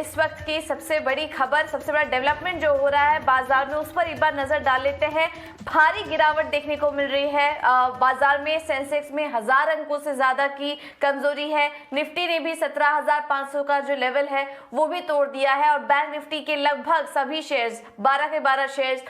इस वक्त की सबसे बड़ी खबर, सबसे बड़ा डेवलपमेंट जो हो रहा है बाजार में, उस पर एक बार नजर डाल लेते हैं। भारी गिरावट देखने को मिल रही है बाजार में। सेंसेक्स में 1000 अंकों से ज्यादा की कमजोरी है। निफ्टी ने भी 17,500 का जो लेवल है वो भी तोड़ दिया है और बैंक निफ्टी के लगभग सभी शेयर्स, 12 के 12 शेयर्स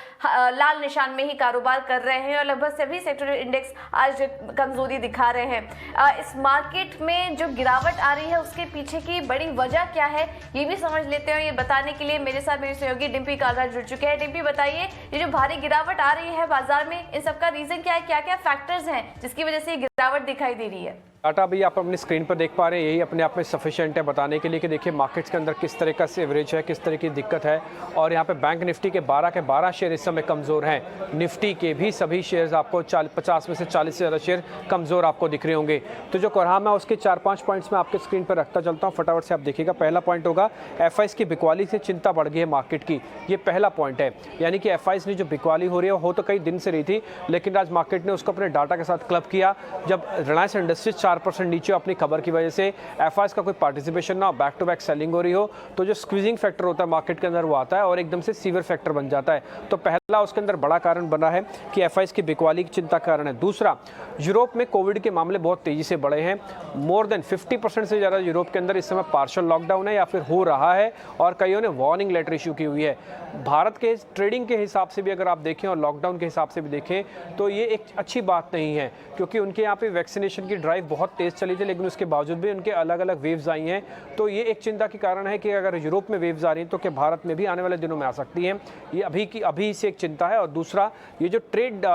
लाल निशान में ही कारोबार कर रहे हैं और लगभग सभी सेक्टोरल इंडेक्स आज कमजोरी दिखा रहे हैं। इस मार्केट में जो गिरावट आ रही है उसके पीछे की बड़ी वजह क्या है ये भी समझ लेते हैं। ये बताने के लिए मेरे साथ मेरे सहयोगी डिम्पी कालरा जुड़ चुके हैं। डिम्पी, बताइए, ये जो भारी गिरावट आ रही है बाजार में, इन सबका रीजन क्या है? क्या क्या फैक्टर्स हैं जिसकी वजह से ये गिरावट दिखाई दे रही है? डाटा भी आप अपनी स्क्रीन पर देख पा रहे हैं, यही अपने आप में सफिशिएंट है बताने के लिए कि देखिए मार्केट्स के अंदर किस तरह का एवरेज है, किस तरह की दिक्कत है। और यहाँ पे बैंक निफ्टी के 12 के 12 शेयर इस समय कमज़ोर हैं। निफ्टी के भी सभी शेयर्स आपको 50 में से 40 से ज़्यादा शेयर कमज़ोर आपको दिख रहे होंगे। तो जो कोराम है उसके 4-5 पॉइंट्स में आपके स्क्रीन पर रखता चलता हूँ, फटाफट से आप देखिएगा। पहला पॉइंट होगा एफआईज की बिकवाली से चिंता बढ़ गई है मार्केट की, ये पहला पॉइंट है। यानी कि एफआईज ने जो बिकवाली हो रही है वो तो कई दिन से रही थी, लेकिन आज मार्केट ने उसको अपने डाटा के साथ क्लब किया। जब रिलायंस इंडस्ट्रीज 4% नीचे अपनी खबर की वजह से एफआईज का कोई पार्टिसिपेशन ना हो, बैक टू बैक सेलिंग हो रही हो, तो जो स्क्वीजिंग फैक्टर होता है मार्केट के अंदर वो आता है और एकदम से सीवियर फैक्टर बन जाता है। तो पहला उसके अंदर बड़ा कारण बना है कि एफआईज की बिकवाली की चिंता का कारण है। दूसरा, यूरोप में कोविड के मामले बहुत तेजी से बढ़े हैं। मोर देन 50% से ज़्यादा यूरोप के अंदर इस समय पार्शियल लॉकडाउन है या फिर हो रहा है और कईयों ने वार्निंग लेटर इशू की हुई है। भारत के ट्रेडिंग के हिसाब से भी अगर आप देखें और लॉकडाउन के हिसाब से भी देखें तो ये एक अच्छी बात नहीं है, क्योंकि उनके यहाँ पे वैक्सीनेशन की ड्राइव बहुत तेज़ चली थी, लेकिन उसके बावजूद भी उनके अलग अलग वेव्स आई हैं। तो ये एक चिंता की कारण है कि अगर यूरोप में वेव्स आ रही हैं तो क्या भारत में भी आने वाले दिनों में आ सकती हैं। ये अभी से एक चिंता है। और दूसरा, ये जो ट्रेड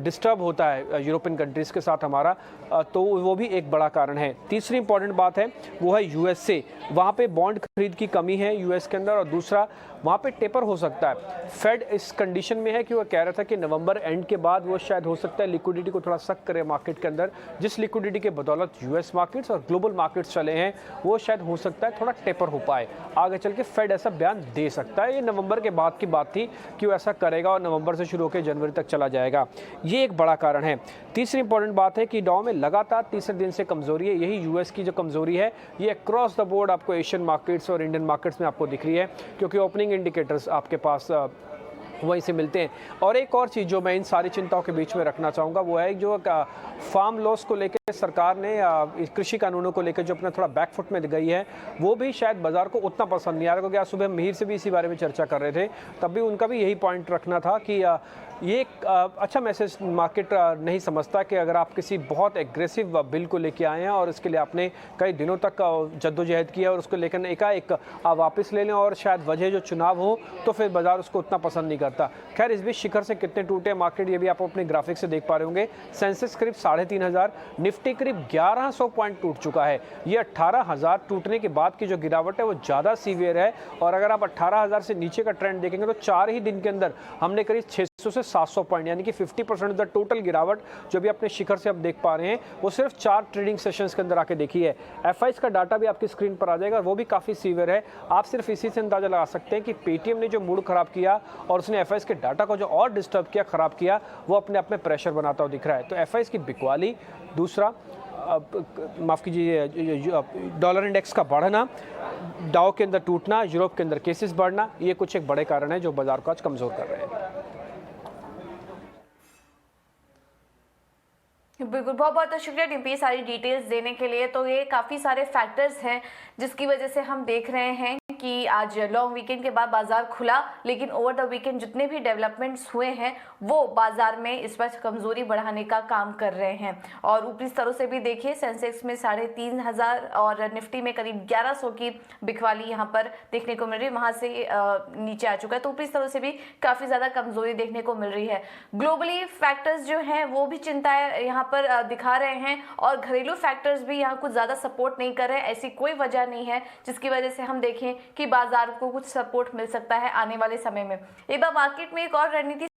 डिस्टर्ब होता है यूरोपियन कंट्रीज़ के साथ हमारा, तो वो भी एक बड़ा कारण है। तीसरी इंपॉर्टेंट बात है वो है यूएस से, वहाँ पे बॉन्ड खरीद की कमी है यूएस के अंदर। और दूसरा, वहाँ पे टेपर हो सकता है। फेड इस कंडीशन में है कि वो कह रहा था कि नवंबर एंड के बाद वो शायद हो सकता है लिक्विडिटी को थोड़ा सख्त करे मार्केट के अंदर, जिस लिक्विडिटी के बदौलत यूएस मार्केट्स और ग्लोबल मार्केट्स चले हैं वो शायद हो सकता है थोड़ा टेपर हो पाए। आगे चल के फेड ऐसा बयान दे सकता है। ये नवंबर के बाद की बात थी कि वो ऐसा करेगा और नवंबर से शुरू होकर जनवरी तक चला जाएगा। ये एक बड़ा कारण है। तीसरी इंपॉर्टेंट बात है कि डाउ में लगातार तीसरे दिन से कमजोरी है। यही यूएस की जो कमजोरी है ये अक्रॉस द बोर्ड आपको एशियन मार्केट्स और इंडियन मार्केट्स में आपको दिख रही है, क्योंकि ओपनिंग इंडिकेटर्स आपके पास वहीं से मिलते हैं। और एक और चीज़ जो मैं इन सारी चिंताओं के बीच में रखना चाहूँगा वो है जो फार्म लॉस को लेकर सरकार ने कृषि कानूनों को लेकर जो अपना थोड़ा बैकफुट में गई है, वो भी शायद बाजार को उतना पसंद नहीं आ रहा। क्योंकि आज सुबह मिहिर से भी इसी बारे में चर्चा कर रहे थे, तब भी उनका भी यही पॉइंट रखना था कि ये एक अच्छा मैसेज मार्केट नहीं समझता कि अगर आप किसी बहुत एग्रेसिव बिल को लेके आए हैं और इसके लिए आपने कई दिनों तक जद्दोजहद किया और उसको लेकर एकाएक आप वापस ले लें और शायद वजह जो चुनाव हो तो फिर बाजार उसको उतना पसंद नहीं करता। खैर, इस बीच शिखर से कितने टूटे मार्केट ये भी आप अपने ग्राफिक से देख पा रहे होंगे। सेंसेक्स करीब 3,500, निफ्टी करीब 1100 पॉइंट टूट चुका है। ये 18,000 टूटने के बाद की जो गिरावट है वो ज़्यादा सीवियर है। और अगर आप 18,000 से नीचे का ट्रेंड देखेंगे तो 4 ही दिन के अंदर हमने करीब 600 से 700 पॉइंट, यानी कि 50% ऑफ द टोटल गिरावट जो भी अपने शिखर से आप देख पा रहे हैं वो सिर्फ 4 ट्रेडिंग सेशंस के अंदर आके देखी है। एफआईज का डाटा भी आपकी स्क्रीन पर आ जाएगा, वो भी काफ़ी सीवियर है। आप सिर्फ इसी से अंदाजा लगा सकते हैं कि पेटीएम ने जो मूड खराब किया और उसने एफआईज के डाटा को जो और डिस्टर्ब किया, खराब किया, वो अपने आप में प्रेशर बनाता हुआ दिख रहा है। तो एफआईज की बिकवाली, दूसरा माफ़ कीजिए डॉलर इंडेक्स का बढ़ना, डाउ के अंदर टूटना, यूरोप के अंदर केसेस बढ़ना, ये कुछ एक बड़े कारण है जो बाजार को आज कमज़ोर कर रहे हैं। बिल्कुल, बहुत बहुत शुक्रिया डिम्पी सारी डिटेल्स देने के लिए। तो ये काफ़ी सारे फैक्टर्स हैं जिसकी वजह से हम देख रहे हैं कि आज लॉन्ग वीकेंड के बाद बाजार खुला, लेकिन ओवर द वीकेंड जितने भी डेवलपमेंट्स हुए हैं वो बाजार में इस वक्त कमजोरी बढ़ाने का काम कर रहे हैं। और ऊपरी स्तरों से भी देखिए, सेंसेक्स में 3,500 और निफ्टी में करीब 1100 की बिकवाली यहाँ पर देखने को मिल रही है, वहाँ से नीचे आ चुका है। तो ऊपरी स्तरों से भी काफ़ी ज़्यादा कमजोरी देखने को मिल रही है। ग्लोबली फैक्टर्स जो हैं वो भी चिंताएं यहाँ पर दिखा रहे हैं और घरेलू फैक्टर्स भी यहाँ कुछ ज़्यादा सपोर्ट नहीं कर रहे हैं। ऐसी कोई वजह नहीं है जिसकी वजह से हम देखें कि बाजार को कुछ सपोर्ट मिल सकता है आने वाले समय में। एक बार मार्केट में एक और रणनीति